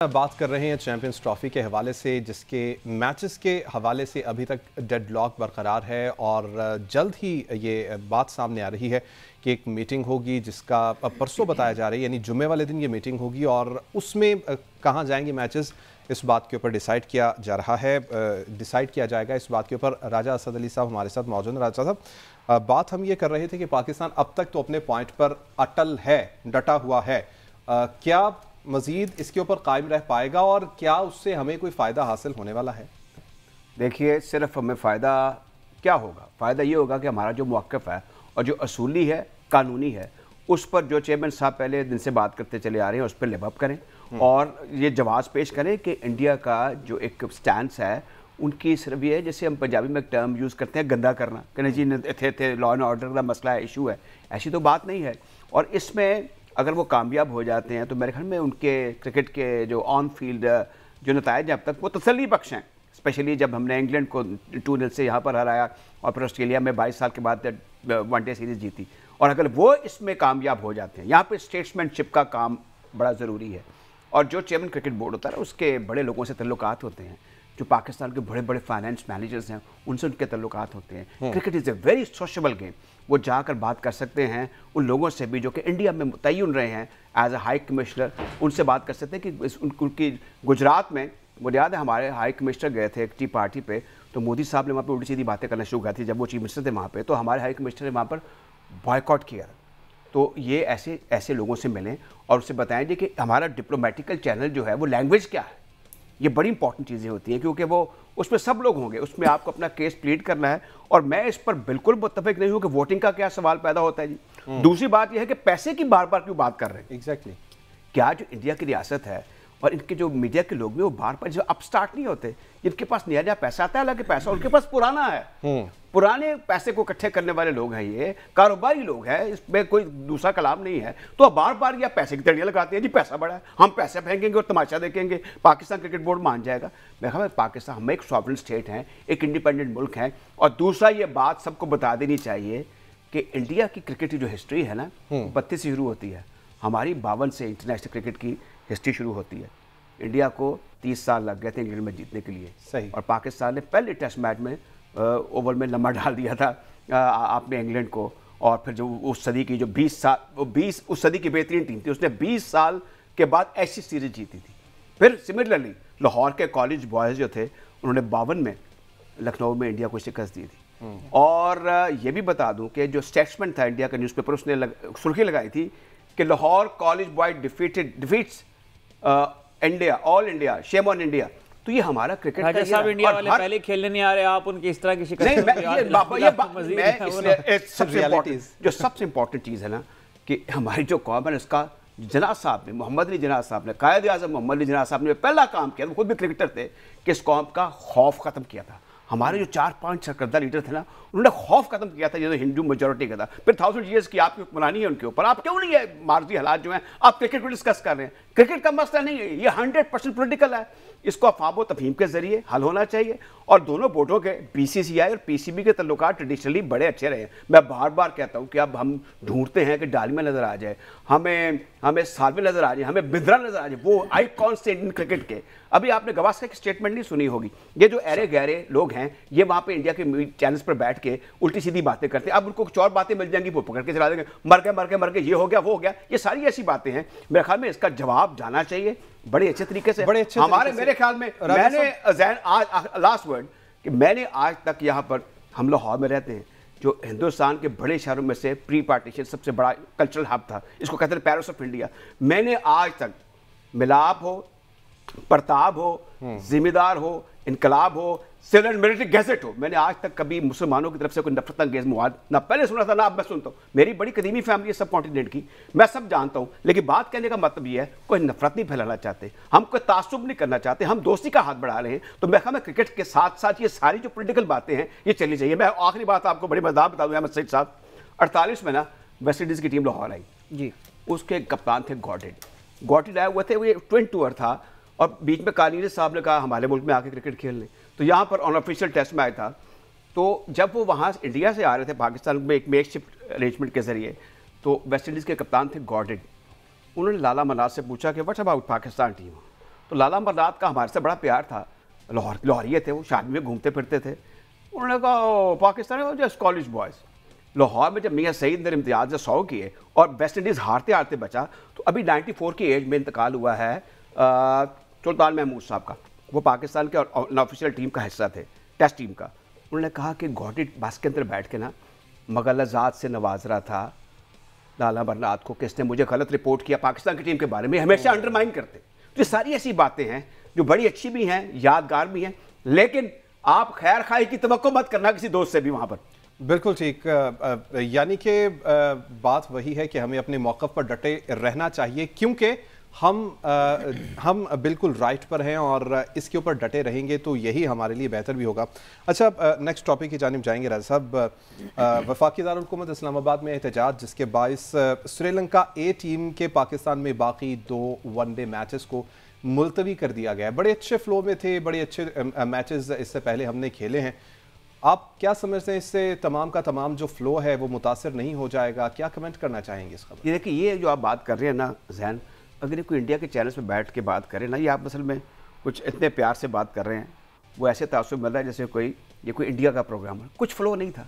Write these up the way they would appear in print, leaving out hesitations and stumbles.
बात कर रहे हैं चैंपियंस ट्रॉफी के हवाले से, जिसके मैचेस के हवाले से अभी तक डेडलॉक बरकरार है और जल्द ही ये बात सामने आ रही है कि एक मीटिंग होगी जिसका परसों बताया जा रही है, यानी जुम्मे वाले दिन ये मीटिंग होगी और उसमें कहाँ जाएंगे मैचेस इस बात के ऊपर डिसाइड किया जा रहा है। डिसाइड किया जाएगा इस बात के ऊपर। राजा असद अली साहब हमारे साथ मौजूद हैं। राजा साहब, बात हम ये कर रहे थे कि पाकिस्तान अब तक तो अपने पॉइंट पर अटल है, डटा हुआ है। क्या मज़ीद इसके ऊपर कायम रह पाएगा और क्या उससे हमें कोई फ़ायदा हासिल होने वाला है? देखिए, सिर्फ हमें फ़ायदा क्या होगा? फ़ायदा ये होगा कि हमारा जो मौक़िफ़ है और जो असूली है, कानूनी है, उस पर जो चेयरमैन साहब पहले दिन से बात करते चले आ रहे हैं उस पर लिव अप करें और ये जवाब पेश करें कि इंडिया का जो एक स्टैंड है उनकी सिर्फ ये है, जैसे हम पंजाबी में एक टर्म यूज़ करते हैं गंदा करना, कहना जी थे लॉ एंड ऑर्डर का मसला है, इशू है। ऐसी तो बात नहीं है। और इसमें अगर वो कामयाब हो जाते हैं तो मेरे ख्याल में उनके क्रिकेट के जो ऑन फील्ड जो नताइज अब तक वो तसल्ली बख्श हैं। स्पेशली जब हमने इंग्लैंड को 2-0 से यहाँ पर हराया और फिर ऑस्ट्रेलिया में 22 साल के बाद वनडे सीरीज़ जीती, और अगर वो इसमें कामयाब हो जाते हैं, यहाँ पे स्टेट्समैनशिप का काम बड़ा ज़रूरी है। और जो चेयरमैन क्रिकेट बोर्ड होता है उसके बड़े लोगों से तल्लुकात होते हैं, जो पाकिस्तान के बड़े बड़े फाइनेंस मैनेजर्स हैं उनसे उनके तल्लुकात होते हैं। Cricket is a very sociable game. वो जाकर बात कर सकते हैं उन लोगों से भी जो कि इंडिया में मुतय्यन रहे हैं एज ए हाई कमिश्नर, उनसे बात कर सकते हैं कि उनकी गुजरात में, मुझे याद है हमारे हाई कमिश्नर गए थे एक टी पार्टी पे, तो मोदी साहब ने वहाँ पे उल्टी सीधी बातें करना शुरू की थी जब वो चीफ मिनिस्टर थे वहाँ पे, तो हमारे हाई कमिश्नर ने वहाँ पर बॉयकॉट किया। तो ये ऐसे लोगों से मिलें और उससे बताएं कि हमारा डिप्लोमेटिकल चैनल जो है वो लैंग्वेज क्या है। ये बड़ी इंपॉर्टेंट चीज़ें होती हैं क्योंकि वो उसमें सब लोग होंगे, उसमें आपको अपना केस प्लीड करना है। और मैं इस पर बिल्कुल मुत्तफिक नहीं हूँ कि वोटिंग का क्या सवाल पैदा होता है जी। दूसरी बात यह है कि पैसे की बार बार क्यों बात कर रहे हैं। एग्जैक्टली क्या जो इंडिया की रियासत है और इनके जो मीडिया के लोग भी वो बार बार जो अपस्टार्ट नहीं होते, जिनके पास नया नया पैसा आता है, हालांकि पैसा उनके पास पुराना है, पुराने पैसे को इकट्ठे करने वाले लोग हैं, ये कारोबारी लोग हैं, इसमें कोई दूसरा कलाम नहीं है। तो बार बार या पैसे की तड़ियाँ लगाते हैं जी, पैसा बड़ा है, हम पैसे फेंकेंगे और तमाशा देखेंगे, पाकिस्तान क्रिकेट बोर्ड मान जाएगा। मैं कहूँ पाकिस्तान, हम एक सॉवरेन स्टेट हैं, एक इंडिपेंडेंट मुल्क हैं। और दूसरा ये बात सबको बता देनी चाहिए कि इंडिया की क्रिकेट की जो हिस्ट्री है ना 32 से शुरू होती है, हमारी 52 से इंटरनेशनल क्रिकेट की हिस्ट्री शुरू होती है। इंडिया को 30 साल लग गए थे इंग्लैंड में जीतने के लिए, सही। और पाकिस्तान ने पहले टेस्ट मैच में ओवल में लम्हा डाल दिया था आपने इंग्लैंड को। और फिर जो उस सदी की जो 20 साल, 20 उस सदी की बेहतरीन टीम थी, उसने 20 साल के बाद ऐसी सीरीज जीती थी। फिर सिमिलरली लाहौर के कॉलेज बॉयज़ जो थे उन्होंने 52 में लखनऊ में इंडिया को शिकस्त दी थी। और ये भी बता दूं कि जो स्टेट्समैन था इंडिया का न्यूज़पेपर, उसने सुर्खी लगाई थी कि Lahore college boy defeats India, all India, shame on India. तो ये हमारा क्रिकेट का साहब इंडिया वाले पहले खेलने नहीं आ रहे, आप उनकी इस तरह की शिकस्त जो सबसे इंपॉर्टेंट चीज़ है ना कि हमारी जो कौम है उसका जनाब साहब ने, मोहम्मद अली जनाब साहब ने, कायद आज़म मोहम्मद अली जनाब साहब ने पहला काम किया, वो खुद भी क्रिकेटर थे, कि इस कौम का खौफ ख़त्म किया था। हमारे जो 4-5 सरकर्दा लीडर थे ना, उन्होंने खौफ खत्म किया था, ये तो हिंदू मेजोरिटी का था। फिर 1000 ईयर्स की आपकी हुक्मरानी है उनके ऊपर, आप क्यों नहीं है मार्जी हालात जो हैं आप क्रिकेट को डिस्कस कर रहे हैं। क्रिकेट का मसला नहीं है, ये 100% पॉलिटिकल है। इसको अफवाह तफहीम के जरिए हल होना चाहिए। और दोनों बोर्डों के BCCI और PCB के तल्लुकात ट्रेडिशनली बड़े अच्छे रहे हैं। मैं बार बार कहता हूँ कि अब हम ढूंढते हैं कि डालमिया नजर आ जाए, हमें सालवे नजर आ जाए, हमें बिद्रा नजर आ जाए, वो आइकॉन से इंडियन क्रिकेट के। अभी आपने गवास्कर की स्टेटमेंट नहीं सुनी होगी, ये जो अरे गहरे लोग हैं ये वहाँ पे इंडिया के चैनल्स पर बैठ के उल्टी सीधी बातें करते हैं। अब उनको कुछ और बातें मिल जाएंगी, वो पकड़ के चला देंगे, मर गए, ये हो गया, वो हो गया। ये सारी ऐसी बातें हैं, मेरे ख्याल में इसका जवाब जाना चाहिए बड़े अच्छे तरीके से। मेरे ख्याल में मैंने आज लास्ट वर्ड कि मैंने आज तक यहाँ पर, हम लाहौर में रहते हैं, जो हिंदुस्तान के बड़े शहरों में से प्री पार्टीशन सबसे बड़ा कल्चरल हब था, इसको कहते हैं पेरिस ऑफ इंडिया। मैंने आज तक मिलाप हो, प्रताप हो, जिम्मेदार हो, इनकलाब हो, सिविल एंड मिलिट्री गैजेट हो, मैंने आज तक कभी मुसलमानों की तरफ से कोई नफरत अंगेज मवाद ना पहले सुना था ना अब मैं सुनता हूँ। मेरी बड़ी कदीमी फैमिली है सब कॉन्टिनेंट की, मैं सब जानता हूँ। लेकिन बात कहने का मतलब ये है, कोई नफरत नहीं फैलाना चाहते, हम कोई तासुब नहीं करना चाहते, हम दोस्ती का हाथ बढ़ा रहे हैं। तो मैं कहूँ क्रिकेट के साथ साथ ये सारी जो पोलिटिकल बातें हैं ये चलनी चाहिए। मैं आखिरी बात आपको बड़ी मजेदार बता दूँ अहमद सईद साहब, 48 में ना वेस्ट इंडीज़ की टीम लाहौर आई जी, उसके कप्तान थे गॉडेड आए हुए थे, वो ट्विन टूर था। और बीच में कालीन साहब ने कहा हमारे मुल्क में आके क्रिकेट खेलने, तो यहाँ पर अनऑफिशियल टेस्ट मैच था। तो जब वो वहाँ इंडिया से आ रहे थे पाकिस्तान में एक मेकशिफ्ट अरेंजमेंट के जरिए, तो वेस्ट इंडीज़ के कप्तान थे गॉडेड। उन्होंने लाला मनाज से पूछा कि व्हाट अबाउट पाकिस्तान टीम, तो लाला अमरनाथ का हमारे से बड़ा प्यार था, लाहौरिये थे, वो शादी में घूमते फिरते थे। उन्होंने कहा पाकिस्तान में जस्ट कॉलेज बॉयज़, लाहौर में जब मियाँ सईद ने इम्तियाज़ से 100 किए और वेस्ट इंडीज़ हारते हारते बचा, तो अभी 94 की एज में इंतकाल हुआ है सुल्तान महमूद साहब का, वो पाकिस्तान के ऑफिशियल टीम का हिस्सा थे, टेस्ट टीम का। उन्होंने कहा कि गौडी बस के अंदर बैठ के ना मगलजात से नवाज रहा था लाला अमरनाथ को, किसने मुझे गलत रिपोर्ट किया पाकिस्तान की टीम के बारे में, हमेशा अंडरमाइन करते। तो ये सारी ऐसी बातें हैं जो बड़ी अच्छी भी हैं, यादगार भी हैं, लेकिन आप खैर खाई की तवक्को मत करना किसी दोस्त से भी वहाँ पर। बिल्कुल ठीक, यानी कि बात वही है कि हमें अपने मौक़िफ़ पर डटे रहना चाहिए, क्योंकि हम बिल्कुल राइट पर हैं और इसके ऊपर डटे रहेंगे तो यही हमारे लिए बेहतर भी होगा। अच्छा, नेक्स्ट टॉपिक की जानिब जाएंगे राजा साहब। वफाकी दारुल हुकूमत इस्लामाबाद में एहतजाज, जिसके बाइस श्रीलंका ए टीम के पाकिस्तान में बाकी 2 वनडे मैचेस को मुलतवी कर दिया गया है। बड़े अच्छे फ्लो में थे, बड़े अच्छे मैचेस इससे पहले हमने खेले हैं। आप क्या समझते हैं, इससे तमाम का तमाम जो फ्लो है वो मुतासर नहीं हो जाएगा? क्या कमेंट करना चाहेंगे इस खबर? ये देखिए, ये जो आप बात कर रहे हैं ना जैन, अगर ये कोई इंडिया के चैनल्स पे बैठ के बात करें ना, ये आप असल में कुछ इतने प्यार से बात कर रहे हैं, वो ऐसे तासुब मिल रहा है जैसे ये कोई इंडिया का प्रोग्राम है। कुछ फ्लो नहीं था,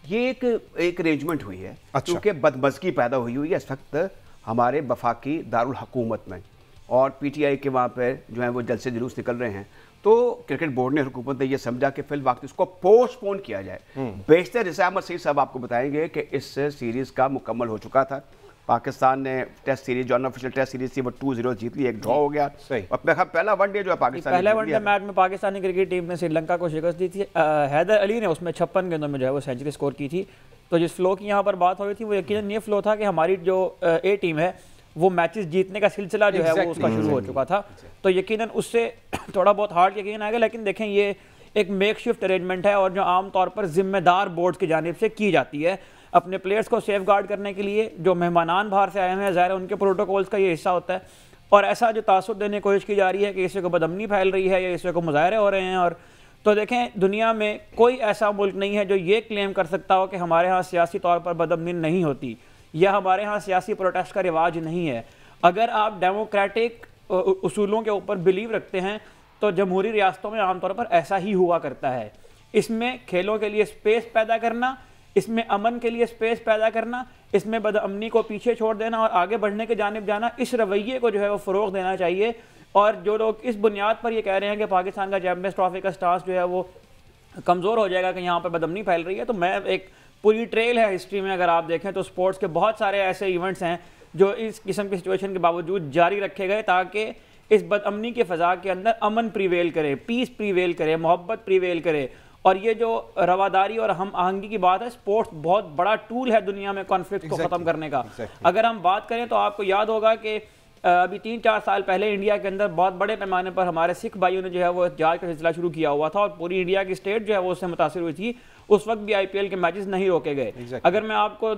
ये एक अरेंजमेंट हुई है। अच्छा। क्योंकि बदमज़गी पैदा हुई है इस वक्त हमारे वफाकी दारुल हुकूमत में, और PTI के वहाँ पर जो है वो जलसे जुलूस निकल रहे हैं। तो क्रिकेट बोर्ड ने, हुकूमत ने यह समझा कि फिल वक्त इसको पोस्टपोन किया जाए। बेशतर जैसे अहमद सईद साहब आपको बताएंगे कि इस सीरीज़ का मुकम्मल हो चुका था। पाकिस्तान ने टेस्ट सीरीज, जो अनऑफिशियल टेस्ट सीरीज थी, वो 2-0 जीत ली, एक ड्रॉ हो गया। अपने पहला वनडे जो है पाकिस्तान, पहले वनडे मैच में पाकिस्तानी क्रिकेट टीम ने श्रीलंका को शिकस्त दी थी। हैदर अली ने उसमें 56 गेंदों में जो है वो सेंचुरी स्कोर की थी। तो जिस फ्लो की यहाँ पर बात हो रही थी वो यकीनन ये फ्लो था कि हमारी जो ए टीम है वो मैचेस जीतने का सिलसिला जो है वो उसका शुरू हो चुका था। तो यकीनन उससे थोड़ा बहुत हार्ड यकीन आएगा, लेकिन देखें ये एक मेकशिफ्ट अरेंजमेंट है और जो आम तौर पर जिम्मेदार बोर्ड की जानिब से की जाती है अपने प्लेयर्स को सेफ गार्ड करने के लिए। जो मेहमानान बाहर से आए हुए हैं, ज़ाहिर है उनके प्रोटोकॉल्स का ये हिस्सा होता है। और ऐसा जो तासुर देने की कोशिश की जा रही है कि इससे को बदअमनी फैल रही है या इससे को मुजाहरे हो रहे हैं, और तो देखें दुनिया में कोई ऐसा मुल्क नहीं है जो ये क्लेम कर सकता हो कि हमारे यहाँ सियासी तौर पर बदअमनी नहीं होती या हमारे यहाँ सियासी प्रोटेस्ट का रिवाज नहीं है। अगर आप डेमोक्रेटिक उसूलों के ऊपर बिलीव रखते हैं तो जमहूरी रियासतों में आमतौर पर ऐसा ही हुआ करता है। इसमें खेलों के लिए स्पेस पैदा करना, इसमें अमन के लिए स्पेस पैदा करना, इसमें बदअमनी को पीछे छोड़ देना और आगे बढ़ने के जानिब जाना, इस रवैये को जो है वो फ़रोग़ देना चाहिए। और जो लोग इस बुनियाद पर ये कह रहे हैं कि पाकिस्तान का चैंपियंस ट्रॉफी का स्टांस जो है वो कमज़ोर हो जाएगा कि यहाँ पर बदअमनी फैल रही है, तो मैं एक पूरी ट्रेल है हिस्ट्री में, अगर आप देखें तो स्पोर्ट्स के बहुत सारे ऐसे इवेंट्स हैं जो इस किस्म की सिचुएशन के बावजूद जारी रखे गए ताकि इस बदअमनी के फ़ज़ा के अंदर अमन प्रीवेल करे, पीस प्रीवेल करे, मोहब्बत प्रीवेल करे। और ये जो रवादारी और हम आहंगी की बात है, स्पोर्ट्स बहुत बड़ा टूल है दुनिया में कॉन्फ्लिक्ट को ख़त्म करने का। अगर हम बात करें तो आपको याद होगा कि अभी 3-4 साल पहले इंडिया के अंदर बहुत बड़े पैमाने पर हमारे सिख भाइयों ने जो है वो एहतजाज का सिलसिला शुरू किया हुआ था और पूरी इंडिया की स्टेट जो है वो उससे मुतासिर हुई थी। उस वक्त भी IPL के मैचेस नहीं रोके गए। अगर मैं आपको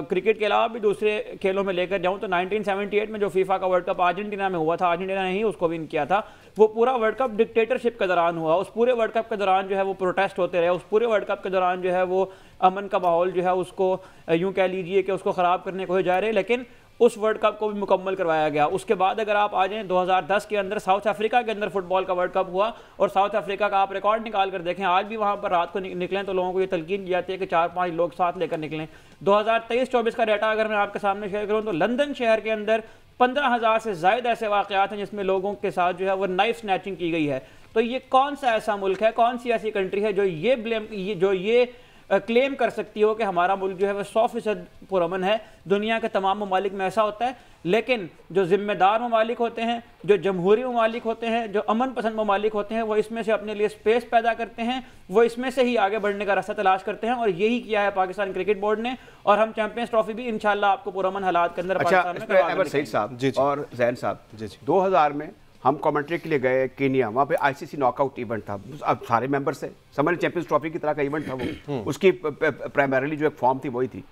क्रिकेट के अलावा भी दूसरे खेलों में लेकर जाऊं तो 1978 में जो फीफा का वर्ल्ड कप अर्जेंटीना में हुआ था, अर्जेंटीना ने ही उसको विन किया था, वो पूरा वर्ल्ड कप डिक्टेटरशिप के दौरान हुआ। उस पूरे वर्ल्ड कप के दौरान जो है वो प्रोटेस्ट होते रहे, उस पूरे वर्ल्ड कप के दौरान जो है वो अमन का माहौल जो है उसको यूँ कह लीजिए कि उसको ख़राब करने को जा रहे, लेकिन उस वर्ल्ड कप को भी मुकम्मल करवाया गया। उसके बाद अगर आप आ जाएँ 2010 के अंदर साउथ अफ्रीका के अंदर फुटबॉल का वर्ल्ड कप हुआ और साउथ अफ्रीका का आप रिकॉर्ड निकाल कर देखें, आज भी वहाँ पर रात को निकलें तो लोगों को ये तलकीन की जाती है कि 4-5 लोग साथ लेकर निकलें। 2023-24 का डाटा अगर मैं आपके सामने शेयर करूँ तो लंदन शहर के अंदर 15,000 से ज़ायद ऐसे वाक़यात हैं जिसमें लोगों के साथ जो है वो नाइफ स्नैचिंग की गई है। तो ये कौन सा ऐसा मुल्क है, कौन सी ऐसी कंट्री है जो ये क्लेम कर सकती हो कि हमारा मुल्क जो है वह 100% पुरअमन है? दुनिया के तमाम ममालिक में ऐसा होता है, लेकिन जो जिम्मेदार ममालिक होते हैं, जो जमहूरी ममालिक होते हैं, जो अमन पसंद ममालिक होते हैं, वो इसमें से अपने लिए स्पेस पैदा करते हैं, वो इसमें से ही आगे बढ़ने का रास्ता तलाश करते हैं और यही किया है पाकिस्तान क्रिकेट बोर्ड ने। और हम चैंपियंस ट्रॉफी भी इंशाल्लाह आपको पुरअमन हालात के अंदर पाकिस्तान में करवा सईद साहब और जैन साहब 2000 में हम कमेंट्री के लिए गए केनिया, वहाँ पे ICC नॉकआउट इवेंट था, अब सारे मेंबर्स थे, समझ चैंपियंस ट्रॉफी की तरह का इवेंट था वो, उसकी प्राइमरीली जो एक फॉर्म थी वही थी।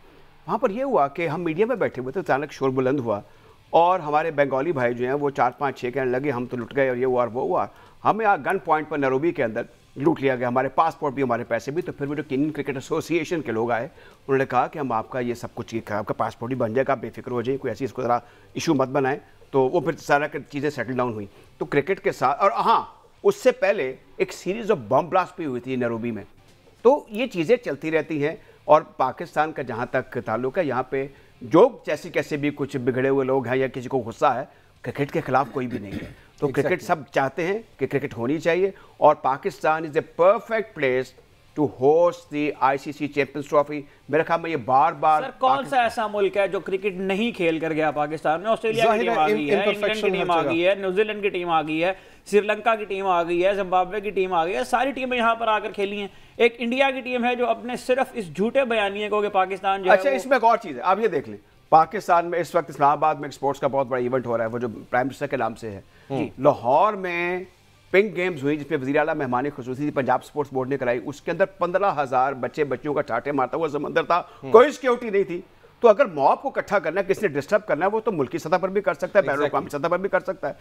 वहाँ पर ये हुआ कि हम मीडिया में बैठे हुए थे, अचानक शोर बुलंद हुआ और हमारे बंगाली भाई जो हैं वो 4-5-6 कहने लगे हम तो लुट गए और ये हुआ और वो हुआ। हमें गन पॉइंट पर नैरोबी के अंदर लूट लिया गया, हमारे पासपोर्ट भी, हमारे पैसे भी। तो फिर वो जो केनियन क्रिकेट एसोसिएशन के लोग आए, उन्होंने कहा कि हम आपका ये सब कुछ, आपका पासपोर्ट ही बन जाएगा, आप बेफिक्र हो जाए, कोई ऐसी इसको ज़रा इशू मत बनाएं। तो वो फिर सारा चीज़ें सेटल डाउन हुई। तो क्रिकेट के साथ, और हाँ, उससे पहले एक सीरीज ऑफ बम ब्लास्ट भी हुई थी नैरोबी में। तो ये चीज़ें चलती रहती हैं। और पाकिस्तान का जहाँ तक ताल्लुक है, यहाँ पे जो जैसे कैसे भी कुछ बिगड़े हुए लोग हैं या किसी को गुस्सा है, क्रिकेट के खिलाफ कोई भी नहीं है। तो क्रिकेट सब चाहते हैं कि क्रिकेट होनी चाहिए, और Pakistan is a perfect place to host the ICC champions trophy. मेरे ख्याल में ये बार बार सर कौन सा ऐसा मुल्क है जो क्रिकेट नहीं खेल कर गया पाकिस्तान में? ऑस्ट्रेलिया की टीम आ गई है, इंग्लैंड की टीम आ गई है, न्यूजीलैंड की टीम आ गई है, श्रीलंका की टीम आ गई है, जिम्बाब्वे की टीम आ गई है, सारी टीमें यहाँ पर आकर खेली हैं। एक इंडिया की टीम है जो अपने सिर्फ इस झूठे बयानिए को कि पाकिस्तान जो अच्छा, इसमें एक और चीज़ है, आप ये देख लें, पाकिस्तान में इस वक्त इस्लामाबाद में एक स्पोर्ट्स का बहुत बड़ा इवेंट हो रहा है, वो जो प्राइम मिनिस्टर के नाम से है। लाहौर में पिंक गेम्स हुई जिसमें वज़ीर आला मेहमानी खुसूसी पंजाब स्पोर्ट्स बोर्ड ने कराई। उसके अंदर 15,000 बच्चियों का चाटे मारता हुआ समंदर था, कोई सिक्योरिटी नहीं थी। तो अगर मॉब को इकट्ठा करना है, किसने डिस्टर्ब करना है, वो तो मुल्की सतह पर भी कर सकता है, बैनुल अक़वामी सतह पर भी कर सकता है।